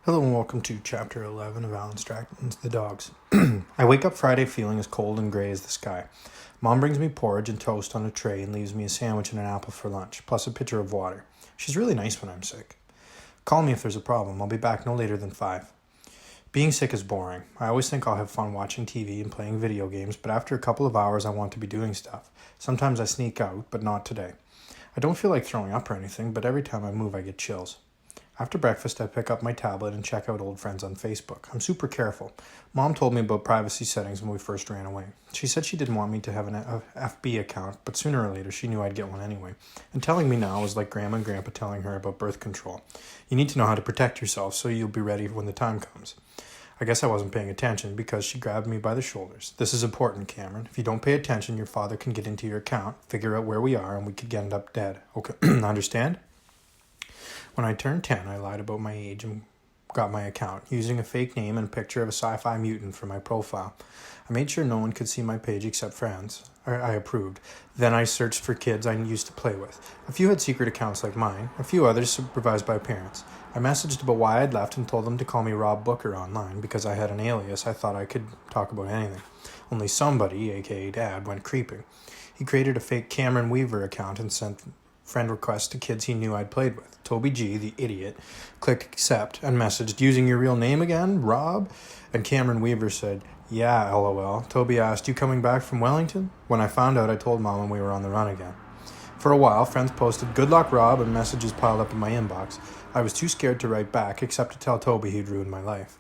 Hello and welcome to Chapter 11 of Allan Stratton's The Dogs. I wake up Friday feeling as cold and gray as the sky. Mom brings me porridge and toast on a tray and leaves me a sandwich and an apple for lunch, plus a pitcher of water. She's really nice when I'm sick. Call me if there's a problem. I'll be back no later than 5. Being sick is boring. I always think I'll have fun watching TV and playing video games, but after a couple of hours I want to be doing stuff. Sometimes I sneak out, but not today. I don't feel like throwing up or anything, but every time I move I get chills. After breakfast, I pick up my tablet and check out old friends on Facebook. I'm super careful. Mom told me about privacy settings when we first ran away. She said she didn't want me to have an FB account, but sooner or later she knew I'd get one anyway. And telling me now is like Grandma and Grandpa telling her about birth control. You need to know how to protect yourself so you'll be ready when the time comes. I guess I wasn't paying attention because she grabbed me by the shoulders. This is important, Cameron. If you don't pay attention, your father can get into your account, figure out where we are, and we could end up dead. Okay, understand? When I turned 10, I lied about my age and got my account, using a fake name and a picture of a sci-fi mutant for my profile. I made sure no one could see my page except friends. I approved. Then I searched for kids I used to play with. A few had secret accounts like mine, a few others supervised by parents. I messaged about why I'd left and told them to call me Rob Booker online because I had an alias. I thought I could talk about anything. Only somebody, aka Dad, went creeping. He created a fake Cameron Weaver account and sent friend requests to kids he knew I'd played with. Toby G, the idiot, clicked accept and messaged, "Using your real name again, Rob?" And Cameron Weaver said, "Yeah, LOL. Toby asked, "You coming back from Wellington?" When I found out, I told Mom and we were on the run again. For a while, friends posted, "Good luck, Rob," and messages piled up in my inbox. I was too scared to write back, except to tell Toby he'd ruined my life.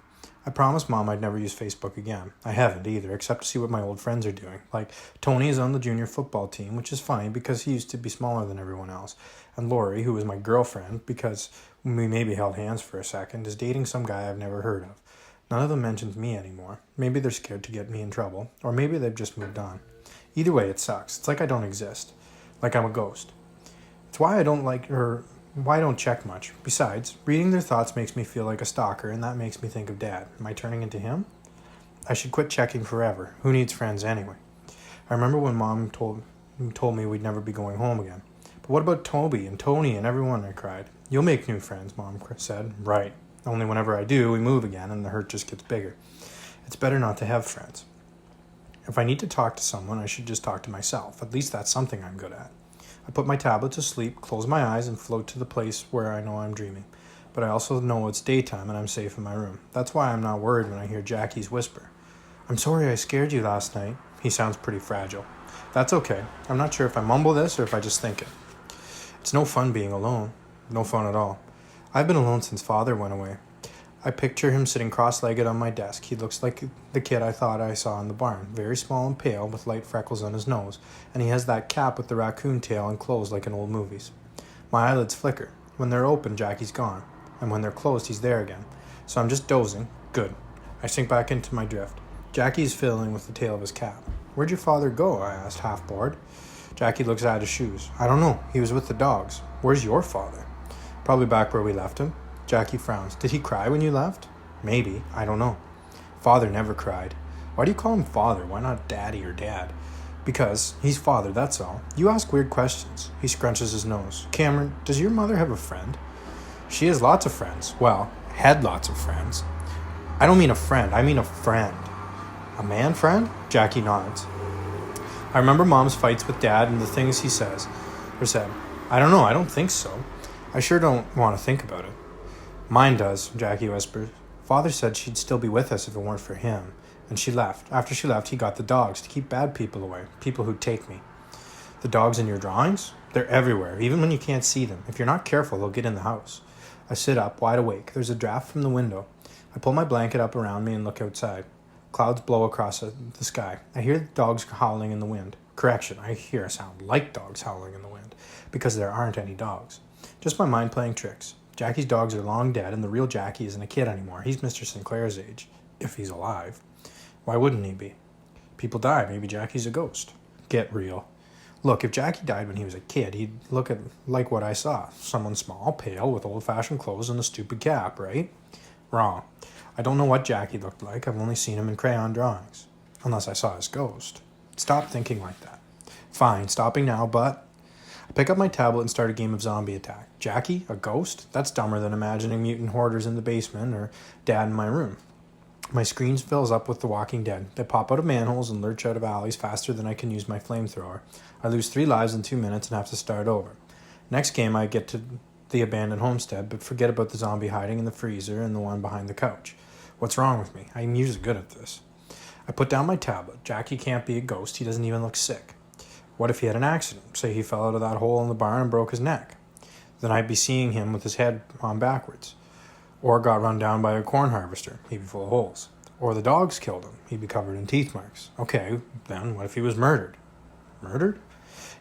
I promised Mom I'd never use Facebook again. I haven't either, except to see what my old friends are doing. Like, Tony is on the junior football team, which is funny because he used to be smaller than everyone else. And Lori, who was my girlfriend, because we maybe held hands for a second, is dating some guy I've never heard of. None of them mentions me anymore. Maybe they're scared to get me in trouble, or maybe they've just moved on. Either way, it sucks. It's like I don't exist. Like I'm a ghost. It's why I don't check much. Besides, reading their thoughts makes me feel like a stalker, and that makes me think of Dad. Am I turning into him? I should quit checking forever. Who needs friends anyway? I remember when Mom told me we'd never be going home again. But what about Toby and Tony and everyone? I cried. You'll make new friends, Mom said. Right. Only whenever I do, we move again, and the hurt just gets bigger. It's better not to have friends. If I need to talk to someone, I should just talk to myself. At least that's something I'm good at. I put my tablet to sleep, close my eyes, and float to the place where I know I'm dreaming. But I also know it's daytime and I'm safe in my room. That's why I'm not worried when I hear Jackie's whisper. "I'm sorry I scared you last night." He sounds pretty fragile. That's okay. I'm not sure if I mumble this or if I just think it. It's no fun being alone. No fun at all. I've been alone since Father went away. I picture him sitting cross-legged on my desk. He looks like the kid I thought I saw in the barn, very small and pale with light freckles on his nose, and he has that cap with the raccoon tail and clothes like in old movies. My eyelids flicker. When they're open, Jackie's gone, and when they're closed, he's there again. So I'm just dozing. Good. I sink back into my drift. Jackie's fiddling with the tail of his cap. "Where'd your father go?" I asked, half bored. Jackie looks at his shoes. "I don't know. He was with the dogs." "Where's your father?" "Probably back where we left him." Jackie frowns. "Did he cry when you left?" "Maybe. I don't know." "Father never cried." "Why do you call him Father? Why not Daddy or Dad?" "Because he's Father, that's all. You ask weird questions." He scrunches his nose. "Cameron, does your mother have a friend?" "She has lots of friends. Well, had lots of friends." "I don't mean a friend. I mean a friend." "A man friend?" Jackie nods. I remember Mom's fights with Dad and the things he said. "I don't know. I don't think so. I sure don't want to think about it." "Mine does," Jackie whispers. "Father said she'd still be with us if it weren't for him. And she left. After she left, he got the dogs to keep bad people away, people who'd take me." "The dogs in your drawings?" "They're everywhere, even when you can't see them. If you're not careful, they'll get in the house." I sit up, wide awake. There's a draft from the window. I pull my blanket up around me and look outside. Clouds blow across the sky. I hear the dogs howling in the wind. Correction, I hear a sound like dogs howling in the wind, because there aren't any dogs. Just my mind playing tricks. Jackie's dogs are long dead, and the real Jackie isn't a kid anymore. He's Mr. Sinclair's age, if he's alive. Why wouldn't he be? People die. Maybe Jackie's a ghost. Get real. Look, if Jackie died when he was a kid, he'd look like what I saw. Someone small, pale, with old-fashioned clothes and a stupid cap, right? Wrong. I don't know what Jackie looked like. I've only seen him in crayon drawings. Unless I saw his ghost. Stop thinking like that. Fine, stopping now, but I pick up my tablet and start a game of Zombie Attack. Jackie? A ghost? That's dumber than imagining mutant hoarders in the basement or Dad in my room. My screen fills up with The Walking Dead. They pop out of manholes and lurch out of alleys faster than I can use my flamethrower. I lose 3 lives in 2 minutes and have to start over. Next game, I get to the abandoned homestead, but forget about the zombie hiding in the freezer and the one behind the couch. What's wrong with me? I'm usually good at this. I put down my tablet. Jackie can't be a ghost. He doesn't even look sick. What if he had an accident? Say he fell out of that hole in the barn and broke his neck. Then I'd be seeing him with his head on backwards. Or got run down by a corn harvester. He'd be full of holes. Or the dogs killed him. He'd be covered in teeth marks. Okay, then what if he was murdered? Murdered?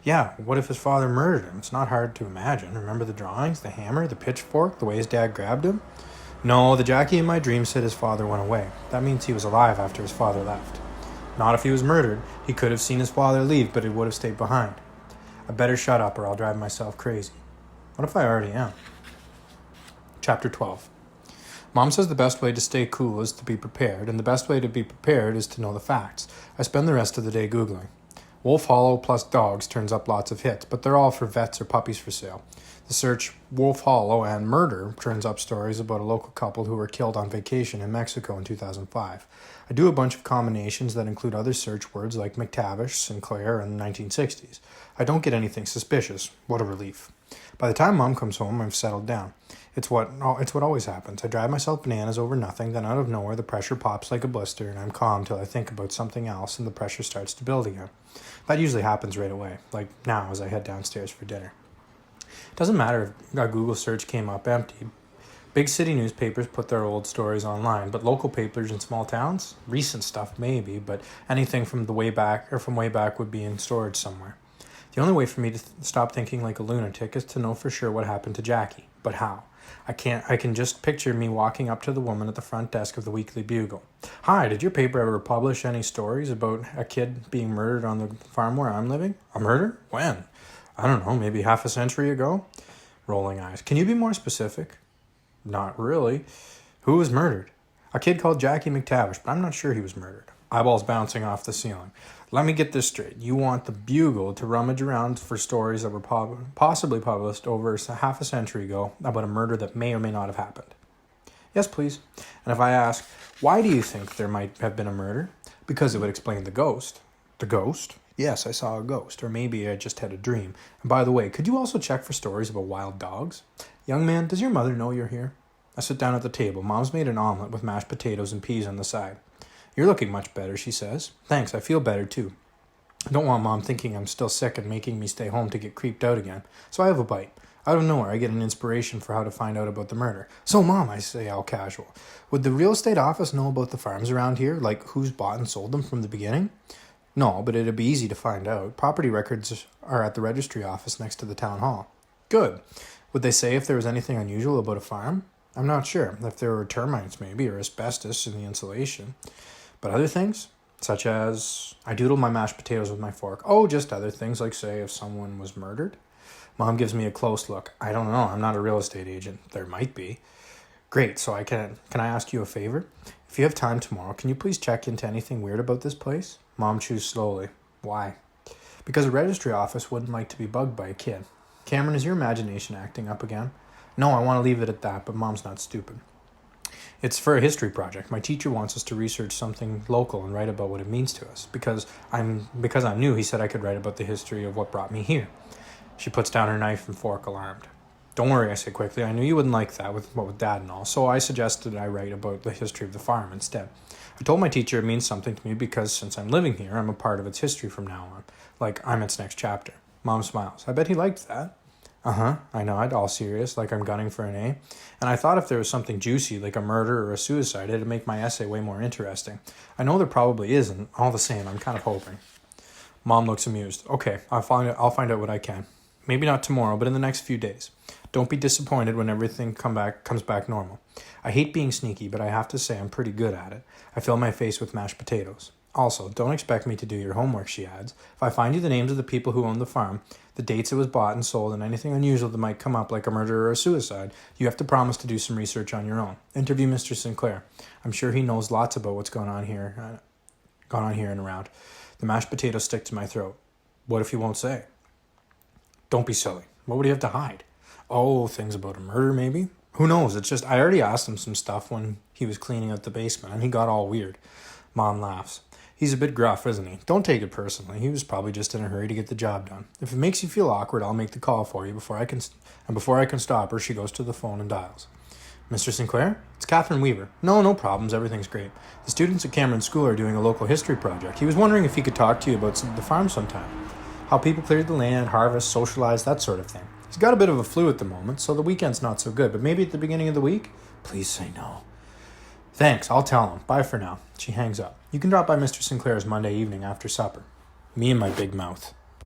Yeah, what if his father murdered him? It's not hard to imagine. Remember the drawings, the hammer, the pitchfork, the way his dad grabbed him? No, the Jackie in my dream said his father went away. That means he was alive after his father left. Not if he was murdered. He could have seen his father leave, but he would have stayed behind. I better shut up or I'll drive myself crazy. What if I already am? Chapter 12. Mom says the best way to stay cool is to be prepared, and the best way to be prepared is to know the facts. I spend the rest of the day Googling. Wolf Hollow plus dogs turns up lots of hits, but they're all for vets or puppies for sale. The search Wolf Hollow and murder turns up stories about a local couple who were killed on vacation in Mexico in 2005. I do a bunch of combinations that include other search words like McTavish, Sinclair, and the 1960s. I don't get anything suspicious. What a relief. By the time Mom comes home, I've settled down. It's what always happens. I drive myself bananas over nothing, then out of nowhere the pressure pops like a blister, and I'm calm till I think about something else and the pressure starts to build again. That usually happens right away, like now as I head downstairs for dinner. It doesn't matter if a Google search came up empty. Big city newspapers put their old stories online, but local papers in small towns, recent stuff maybe, but anything from way back would be in storage somewhere. The only way for me to stop thinking like a lunatic is to know for sure what happened to Jackie. But how? I can just picture me walking up to the woman at the front desk of the Weekly Bugle. Hi, did your paper ever publish any stories about a kid being murdered on the farm where I'm living? A murder? When? I don't know, maybe half a century ago? Rolling eyes. Can you be more specific? Not really. Who was murdered? A kid called Jackie McTavish, but I'm not sure he was murdered. Eyeballs bouncing off the ceiling. Let me get this straight. You want the Bugle to rummage around for stories that were possibly published over half a century ago about a murder that may or may not have happened? Yes, please. And if I ask, why do you think there might have been a murder? Because it would explain the ghost. The ghost? Yes, I saw a ghost. Or maybe I just had a dream. And by the way, could you also check for stories about wild dogs? Young man, does your mother know you're here? I sit down at the table. Mom's made an omelet with mashed potatoes and peas on the side. You're looking much better, she says. Thanks, I feel better too. I don't want Mom thinking I'm still sick and making me stay home to get creeped out again, so I have a bite. Out of nowhere, I get an inspiration for how to find out about the murder. So, Mom, I say all casual, would the real estate office know about the farms around here, like who's bought and sold them from the beginning? No, but it'd be easy to find out. Property records are at the registry office next to the town hall. Good. Would they say if there was anything unusual about a farm? I'm not sure. If there were termites, maybe, or asbestos in the insulation. But other things, such as I doodle my mashed potatoes with my fork. Oh, just other things, like say if someone was murdered. Mom gives me a close look. I don't know. I'm not a real estate agent. There might be. Great. So can I ask you a favor? If you have time tomorrow, can you please check into anything weird about this place? Mom chews slowly. Why? Because a registry office wouldn't like to be bugged by a kid. Cameron, is your imagination acting up again? No, I want to leave it at that, but Mom's not stupid. It's for a history project. My teacher wants us to research something local and write about what it means to us. Because I'm new, he said I could write about the history of what brought me here. She puts down her knife and fork, alarmed. Don't worry, I say quickly. I knew you wouldn't like that with Dad and all, so I suggested I write about the history of the farm instead. I told my teacher it means something to me because since I'm living here, I'm a part of its history from now on. Like I'm its next chapter. Mom smiles. I bet he liked that. Uh-huh, I nod, all serious, like I'm gunning for an A. And I thought if there was something juicy, like a murder or a suicide, it'd make my essay way more interesting. I know there probably isn't. All the same, I'm kind of hoping. Mom looks amused. Okay, I'll find out what I can. Maybe not tomorrow, but in the next few days. Don't be disappointed when everything comes back normal. I hate being sneaky, but I have to say I'm pretty good at it. I fill my face with mashed potatoes. Also, don't expect me to do your homework, she adds. If I find you the names of the people who own the farm, the dates it was bought and sold, and anything unusual that might come up like a murder or a suicide, you have to promise to do some research on your own. Interview Mr. Sinclair. I'm sure he knows lots about what's gone on here and around. The mashed potatoes stick to my throat. What if he won't say? Don't be silly. What would he have to hide? Oh, things about a murder, maybe? Who knows? It's just, I already asked him some stuff when he was cleaning out the basement, and he got all weird. Mom laughs. He's a bit gruff, isn't he? Don't take it personally. He was probably just in a hurry to get the job done. If it makes you feel awkward, I'll make the call for you before I can stop her. She goes to the phone and dials. Mr. Sinclair? It's Catherine Weaver. No problems. Everything's great. The students at Cameron School are doing a local history project. He was wondering if he could talk to you about the farm sometime. How people cleared the land, harvest, socialize, that sort of thing. He's got a bit of a flu at the moment, so the weekend's not so good, but maybe at the beginning of the week? Please say no. Thanks, I'll tell him. Bye for now. She hangs up. You can drop by Mr. Sinclair's Monday evening after supper. Me and my big mouth.